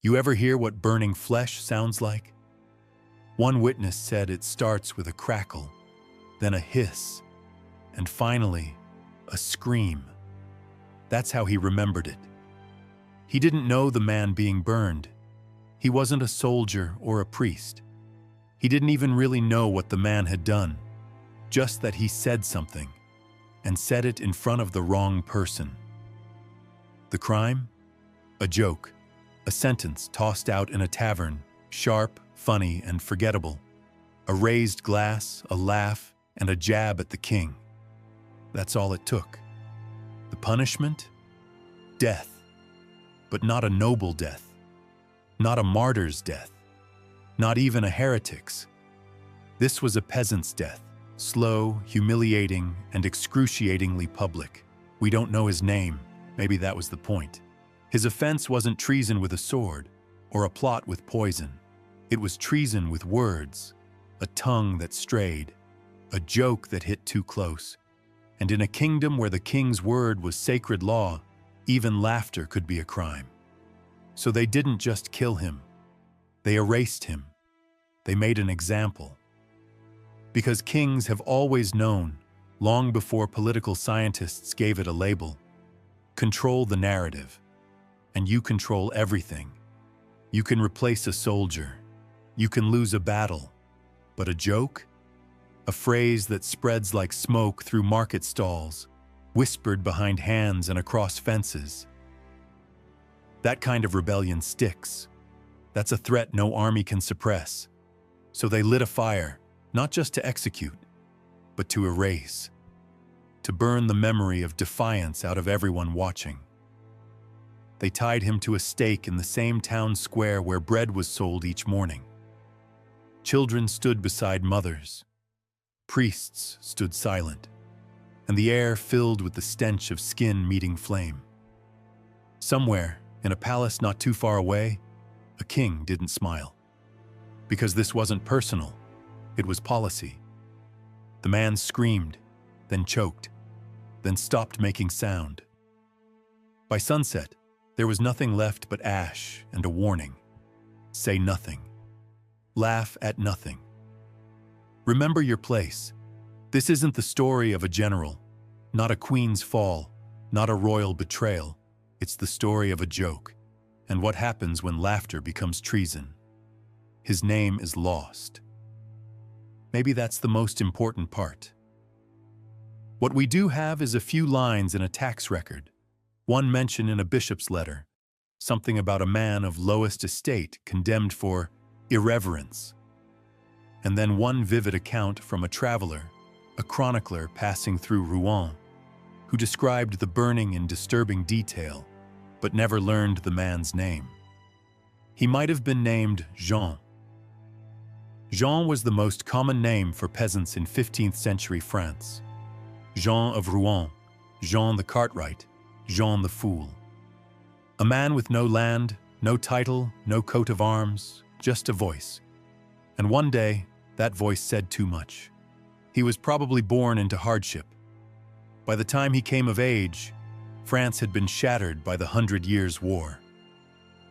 You ever hear what burning flesh sounds like? One witness said it starts with a crackle, then a hiss, and finally, a scream. That's how he remembered it. He didn't know the man being burned. He wasn't a soldier or a priest. He didn't even really know what the man had done, just that he said something, and said it in front of the wrong person. The crime? A joke, a sentence tossed out in a tavern, sharp, funny, and forgettable. A raised glass, a laugh, and a jab at the king. That's all it took. The punishment? Death. But not a noble death. Not a martyr's death. Not even a heretic's. This was a peasant's death, slow, humiliating, and excruciatingly public. We don't know his name. Maybe that was the point. His offense wasn't treason with a sword or a plot with poison. It was treason with words, a tongue that strayed, a joke that hit too close. And in a kingdom where the king's word was sacred law, even laughter could be a crime. So they didn't just kill him. They erased him. They made an example. Because kings have always known, long before political scientists gave it a label, control the narrative, and you control everything. You can replace a soldier. You can lose a battle. But a joke? A phrase that spreads like smoke through market stalls, whispered behind hands and across fences. That kind of rebellion sticks. That's a threat no army can suppress. So they lit a fire, not just to execute, but to erase, to burn the memory of defiance out of everyone watching. They tied him to a stake in the same town square where bread was sold each morning. Children stood beside mothers. Priests stood silent, and the air filled with the stench of skin meeting flame. Somewhere, in a palace not too far away, a king didn't smile. Because this wasn't personal, it was policy. The man screamed, then choked, then stopped making sound. By sunset, there was nothing left but ash and a warning. Say nothing. Laugh at nothing. Remember your place. This isn't the story of a general, not a queen's fall, not a royal betrayal. It's the story of a joke, and what happens when laughter becomes treason. His name is lost. Maybe that's the most important part. What we do have is a few lines in a tax record, one mention in a bishop's letter, something about a man of lowest estate condemned for irreverence, and then one vivid account from a traveler, a chronicler passing through Rouen, who described the burning in disturbing detail, but never learned the man's name. He might have been named Jean. Jean was the most common name for peasants in 15th century France. Jean of Rouen, Jean the Cartwright, Jean the Fool. A man with no land, no title, no coat of arms, just a voice. And one day, that voice said too much. He was probably born into hardship. By the time he came of age, France had been shattered by the 100 Years' War.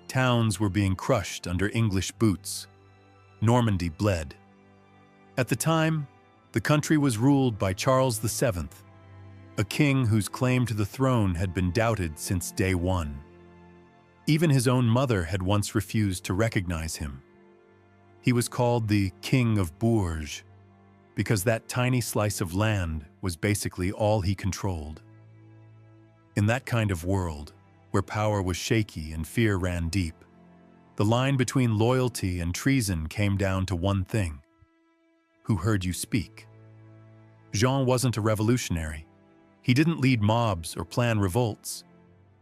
Towns were being crushed under English boots. Normandy bled. At the time, the country was ruled by Charles VII, a king whose claim to the throne had been doubted since day one. Even his own mother had once refused to recognize him. He was called the King of Bourges because that tiny slice of land was basically all he controlled. In that kind of world, where power was shaky and fear ran deep, the line between loyalty and treason came down to one thing: who heard you speak? Jean wasn't a revolutionary. He didn't lead mobs or plan revolts.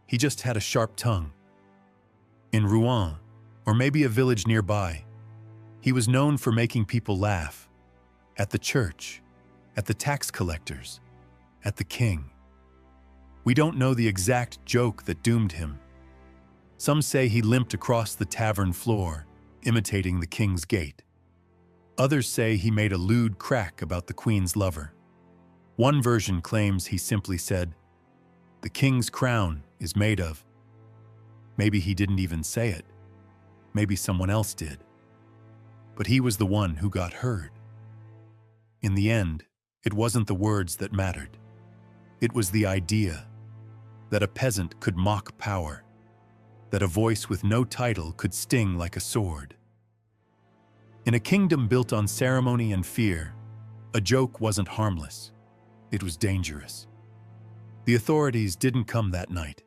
He just had a sharp tongue. In Rouen, or maybe a village nearby, he was known for making people laugh. At the church, at the tax collectors, at the king. We don't know the exact joke that doomed him. Some say he limped across the tavern floor, imitating the king's gait. Others say he made a lewd crack about the queen's lover. One version claims he simply said, "The king's crown is made of." Maybe he didn't even say it. maybe someone else did. But he was the one who got heard. In the end, it wasn't the words that mattered. It was the idea that a peasant could mock power, that a voice with no title could sting like a sword. In a kingdom built on ceremony and fear, a joke wasn't harmless. It was dangerous. The authorities didn't come that night.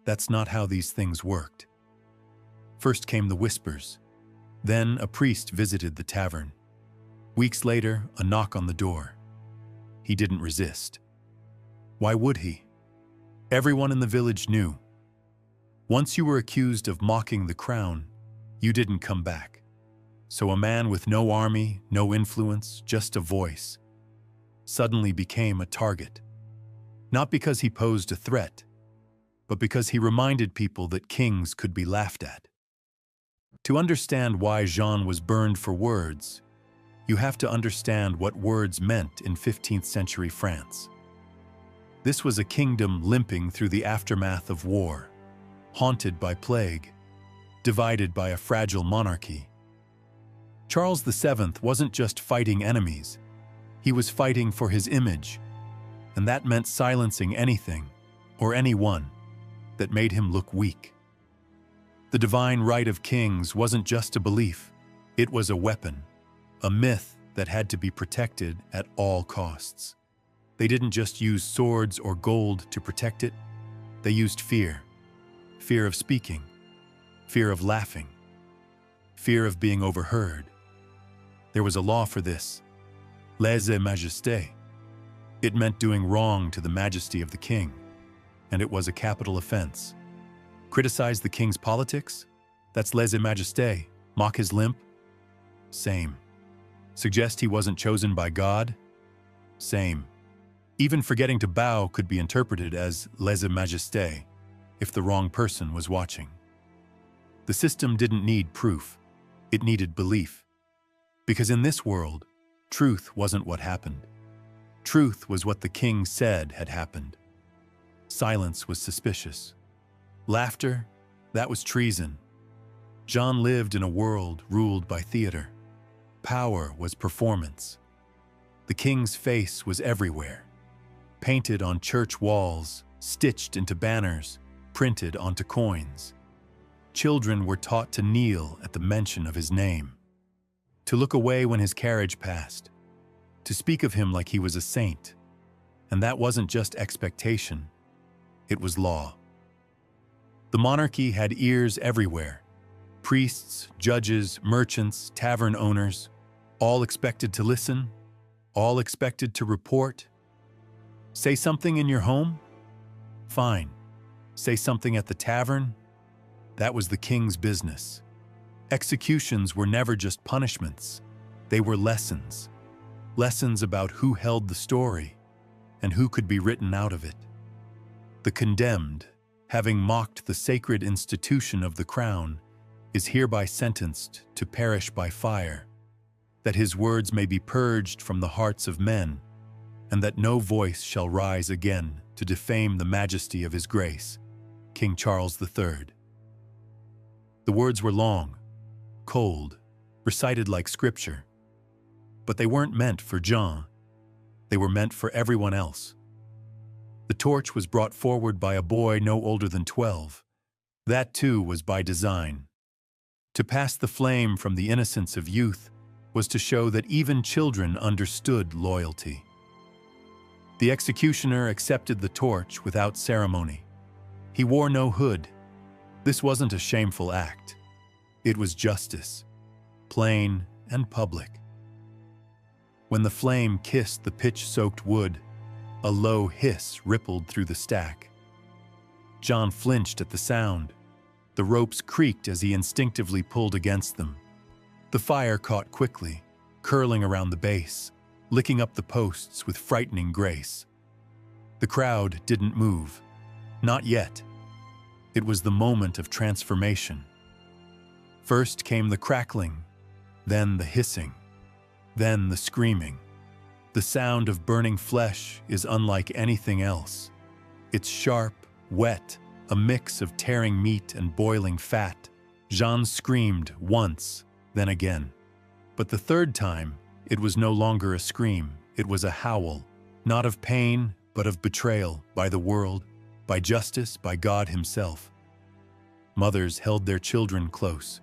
That's not how these things worked. First came the whispers. Then a priest visited the tavern. Weeks later, a knock on the door. He didn't resist. Why would he? Everyone in the village knew. Once you were accused of mocking the crown, you didn't come back. So a man with no army, no influence, just a voice, suddenly became a target. Not because he posed a threat, but because he reminded people that kings could be laughed at. To understand why Jean was burned for words, you have to understand what words meant in 15th century France. This was a kingdom limping through the aftermath of war, haunted by plague, divided by a fragile monarchy. Charles VII wasn't just fighting enemies, he was fighting for his image, and that meant silencing anything or anyone that made him look weak. The divine right of kings wasn't just a belief, it was a weapon, a myth that had to be protected at all costs. They didn't just use swords or gold to protect it, they used fear. Fear of speaking, fear of laughing, fear of being overheard. There was a law for this, lèse-majesté. It meant doing wrong to the majesty of the king, and it was a capital offense. Criticize the king's politics? That's lèse-majesté. Mock his limp? Same. Suggest he wasn't chosen by God? Same. Even forgetting to bow could be interpreted as lèse-majesté if the wrong person was watching. The system didn't need proof, it needed belief. Because in this world, truth wasn't what happened. Truth was what the king said had happened. Silence was suspicious. Laughter, that was treason. John lived in a world ruled by theater. Power was performance. The king's face was everywhere, painted on church walls, stitched into banners, printed onto coins. Children were taught to kneel at the mention of his name, to look away when his carriage passed, to speak of him like he was a saint. And that wasn't just expectation, it was law. The monarchy had ears everywhere. Priests, judges, merchants, tavern owners, all expected to listen, all expected to report. Say something in your home? Fine. Say something at the tavern? That was the king's business. Executions were never just punishments. They were lessons. Lessons about who held the story and who could be written out of it. The condemned, having mocked the sacred institution of the crown, is hereby sentenced to perish by fire, that his words may be purged from the hearts of men, and that no voice shall rise again to defame the majesty of his grace, King Charles III. The words were long, cold, recited like scripture, but they weren't meant for Jean. They were meant for everyone else. The torch was brought forward by a boy no older than 12. That too was by design. To pass the flame from the innocence of youth was to show that even children understood loyalty. The executioner accepted the torch without ceremony. He wore no hood. This wasn't a shameful act. It was justice, plain and public. When the flame kissed the pitch-soaked wood, a low hiss rippled through the stack. John flinched at the sound. The ropes creaked as he instinctively pulled against them. The fire caught quickly, curling around the base, licking up the posts with frightening grace. The crowd didn't move. Not yet. It was the moment of transformation. First came the crackling, then the hissing, then the screaming. The sound of burning flesh is unlike anything else. It's sharp, wet, a mix of tearing meat and boiling fat, Jean screamed once, then again. But the third time, it was no longer a scream, it was a howl, not of pain, but of betrayal by the world, by justice, by God himself. Mothers held their children close.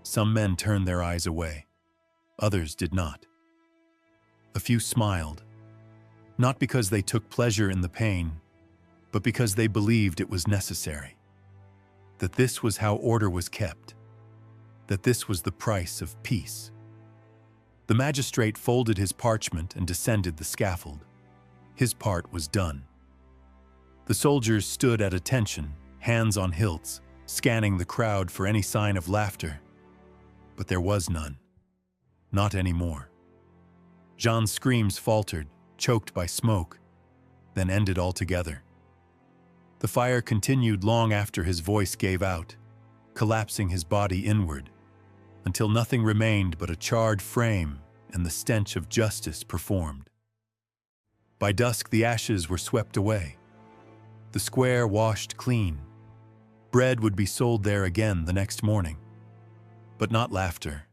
Some men turned their eyes away. Others did not. A few smiled, not because they took pleasure in the pain, but because they believed it was necessary. That this was how order was kept. That this was the price of peace. The magistrate folded his parchment and descended the scaffold. His part was done. The soldiers stood at attention, hands on hilts, scanning the crowd for any sign of laughter. But there was none. Not anymore. Jean's screams faltered, choked by smoke, then ended altogether. The fire continued long after his voice gave out, collapsing his body inward, until nothing remained but a charred frame and the stench of justice performed. By dusk, the ashes were swept away. The square washed clean. Bread would be sold there again the next morning. But not laughter.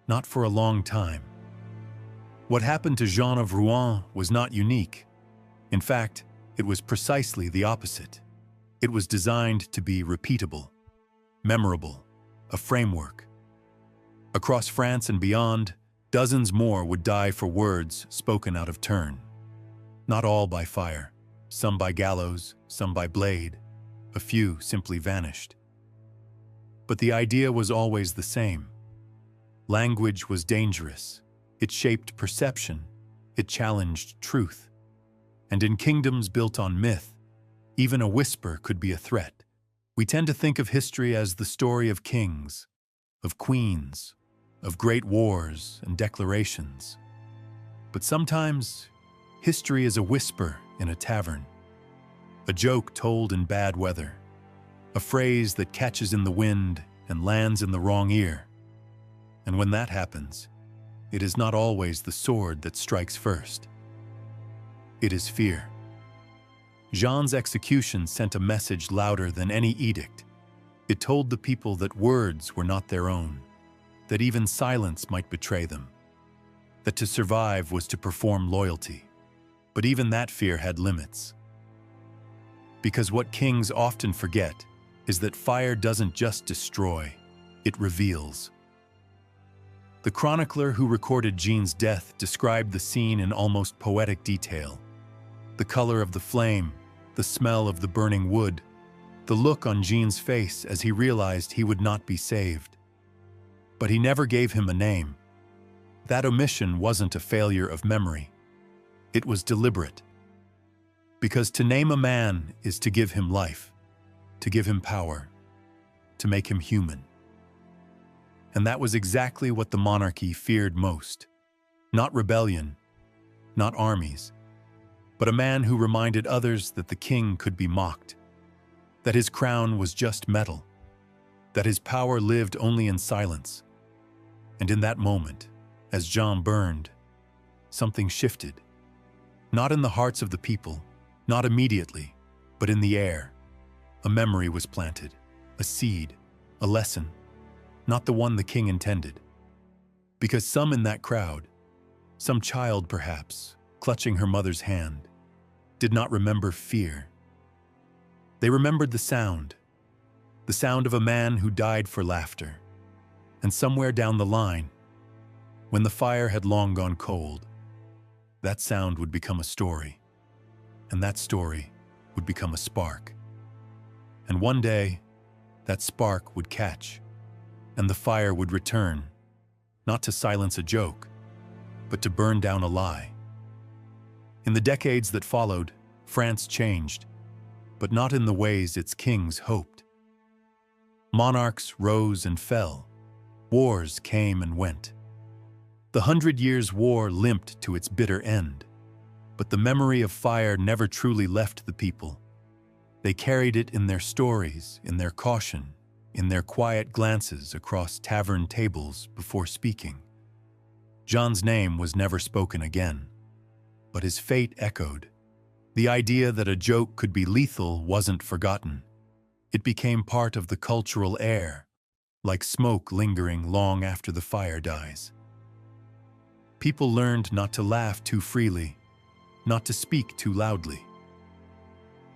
Not for a long time. What happened to Jean of Rouen was not unique. In fact, it was precisely the opposite. It was designed to be repeatable, memorable, a framework. Across France and beyond, dozens more would die for words spoken out of turn. Not all by fire, some by gallows, some by blade. A few simply vanished. But the idea was always the same. Language was dangerous. It shaped perception. It challenged truth. And in kingdoms built on myth, even a whisper could be a threat. We tend to think of history as the story of kings, of queens, of great wars and declarations. But sometimes, history is a whisper in a tavern, a joke told in bad weather, a phrase that catches in the wind and lands in the wrong ear. And when that happens, it is not always the sword that strikes first. It is fear. Jean's execution sent a message louder than any edict. It told the people that words were not their own, that even silence might betray them, that to survive was to perform loyalty. But even that fear had limits. Because what kings often forget is that fire doesn't just destroy, it reveals. The chronicler who recorded Jean's death described the scene in almost poetic detail. The color of the flame, the smell of the burning wood, the look on Jean's face as he realized he would not be saved. But he never gave him a name. That omission wasn't a failure of memory. It was deliberate. Because to name a man is to give him life, to give him power, to make him human. And that was exactly what the monarchy feared most. Not rebellion, not armies, but a man who reminded others that the king could be mocked, that his crown was just metal, that his power lived only in silence. And in that moment, as Jean burned, something shifted. Not in the hearts of the people, not immediately, but in the air. A memory was planted, a seed, a lesson, not the one the king intended. Because some in that crowd, some child perhaps, clutching her mother's hand, did not remember fear. They remembered the sound of a man who died for laughter. And somewhere down the line, when the fire had long gone cold, that sound would become a story, and that story would become a spark. And one day, that spark would catch, and the fire would return, not to silence a joke, but to burn down a lie. In the decades that followed, France changed, but not in the ways its kings hoped. Monarchs rose and fell. Wars came and went. The 100 Years' War limped to its bitter end, but the memory of fire never truly left the people. They carried it in their stories, in their caution, in their quiet glances across tavern tables before speaking. Jean's name was never spoken again, but his fate echoed. The idea that a joke could be lethal wasn't forgotten. It became part of the cultural air, like smoke lingering long after the fire dies. People learned not to laugh too freely, not to speak too loudly.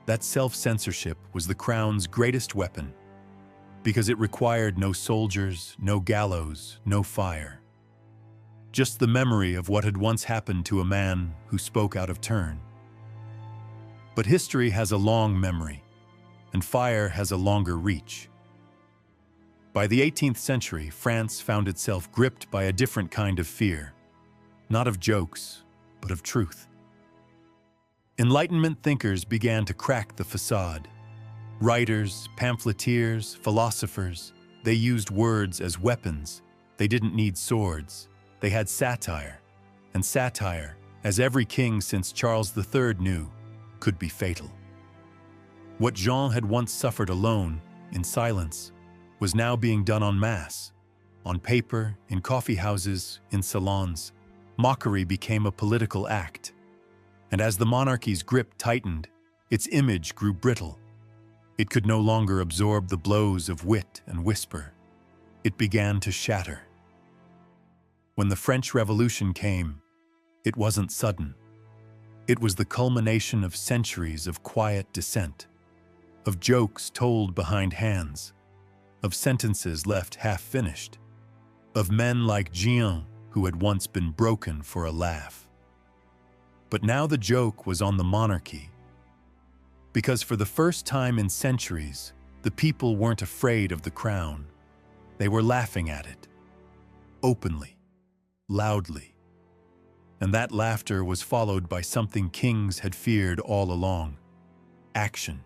That self-censorship was the crown's greatest weapon, because it required no soldiers, no gallows, no fire. Just the memory of what had once happened to a man who spoke out of turn. But history has a long memory, and fire has a longer reach. By the 18th century, France found itself gripped by a different kind of fear, not of jokes, but of truth. Enlightenment thinkers began to crack the facade. Writers, pamphleteers, philosophers, they used words as weapons. They didn't need swords. They had satire. And satire, as every king since Charles III knew, could be fatal. What Jean had once suffered alone, in silence, was now being done en masse. On paper, in coffee houses, in salons, mockery became a political act. And as the monarchy's grip tightened, its image grew brittle. It could no longer absorb the blows of wit and whisper. It began to shatter. When the French Revolution came, it wasn't sudden. It was the culmination of centuries of quiet dissent, of jokes told behind hands, of sentences left half-finished, of men like Jean who had once been broken for a laugh. But now the joke was on the monarchy, because for the first time in centuries, the people weren't afraid of the crown. They were laughing at it, openly, loudly. And that laughter was followed by something kings had feared all along: action.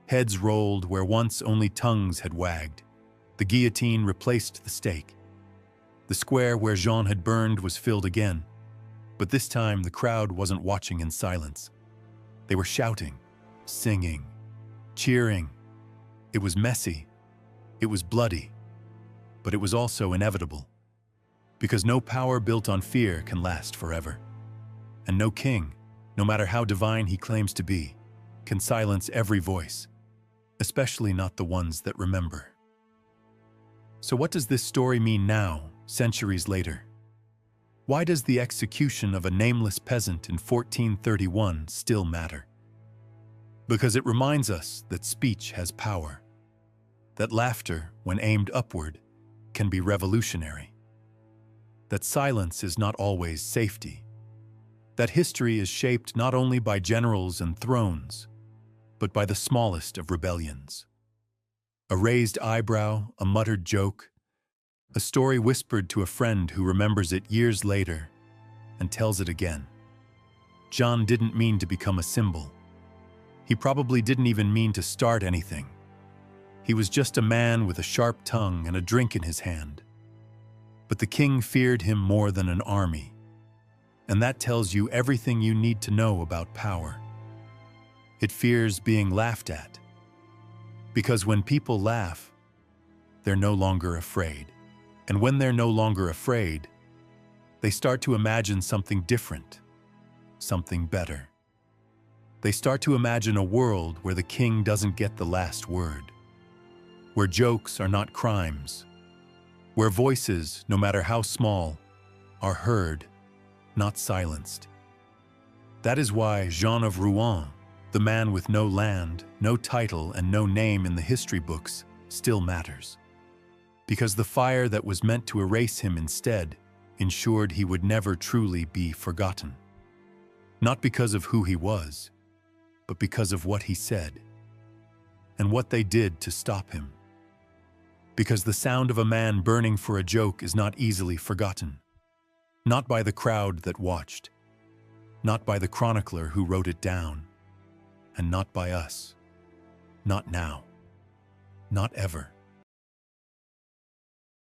Heads rolled where once only tongues had wagged. The guillotine replaced the stake. The square where Jean had burned was filled again. But this time the crowd wasn't watching in silence. They were shouting, singing, cheering. It was messy. It was bloody. But it was also inevitable. Because no power built on fear can last forever. And no king, no matter how divine he claims to be, can silence every voice, especially not the ones that remember. So what does this story mean now, centuries later? Why does the execution of a nameless peasant in 1431 still matter? Because it reminds us that speech has power, that laughter, when aimed upward, can be revolutionary, that silence is not always safety, that history is shaped not only by generals and thrones, but by the smallest of rebellions. A raised eyebrow, a muttered joke, a story whispered to a friend who remembers it years later and tells it again. John didn't mean to become a symbol. He probably didn't even mean to start anything. He was just a man with a sharp tongue and a drink in his hand. But the king feared him more than an army. And that tells you everything you need to know about power. It fears being laughed at. Because when people laugh, they're no longer afraid. And when they're no longer afraid, they start to imagine something different, something better. They start to imagine a world where the king doesn't get the last word, where jokes are not crimes, where voices, no matter how small, are heard, not silenced. That is why Jean of Rouen, the man with no land, no title, and no name in the history books, still matters. Because the fire that was meant to erase him instead ensured he would never truly be forgotten. Not because of who he was, but because of what he said, and what they did to stop him. Because the sound of a man burning for a joke is not easily forgotten. Not by the crowd that watched, not by the chronicler who wrote it down, and not by us. Not now. Not ever.